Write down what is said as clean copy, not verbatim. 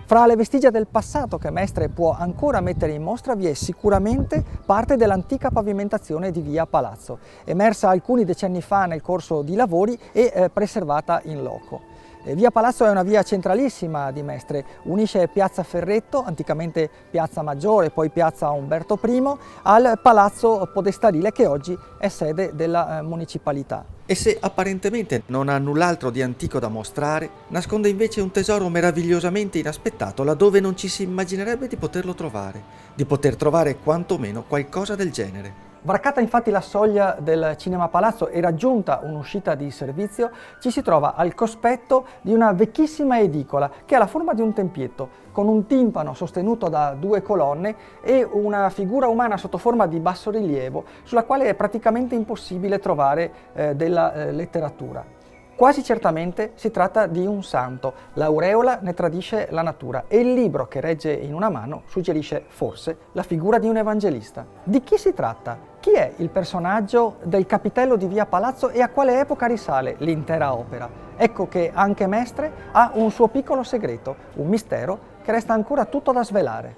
Fra le vestigia del passato che Mestre può ancora mettere in mostra vi è sicuramente parte dell'antica pavimentazione di via Palazzo, emersa alcuni decenni fa nel corso di lavori e preservata in loco. Via Palazzo è una via centralissima di Mestre, unisce Piazza Ferretto, anticamente Piazza Maggiore, poi Piazza Umberto I, al Palazzo Podestarile che oggi è sede della municipalità. E se apparentemente non ha null'altro di antico da mostrare, nasconde invece un tesoro meravigliosamente inaspettato laddove non ci si immaginerebbe di poterlo trovare, di poter trovare quantomeno qualcosa del genere. Varcata infatti la soglia del Cinema Palazzo e raggiunta un'uscita di servizio, ci si trova al cospetto di una vecchissima edicola che ha la forma di un tempietto, con un timpano sostenuto da due colonne e una figura umana sotto forma di bassorilievo, sulla quale è praticamente impossibile trovare della letteratura. Quasi certamente si tratta di un santo, l'aureola ne tradisce la natura e il libro che regge in una mano suggerisce forse la figura di un evangelista. Di chi si tratta? Chi è il personaggio del capitello di via Palazzo e a quale epoca risale l'intera opera? Ecco che anche Mestre ha un suo piccolo segreto, un mistero che resta ancora tutto da svelare.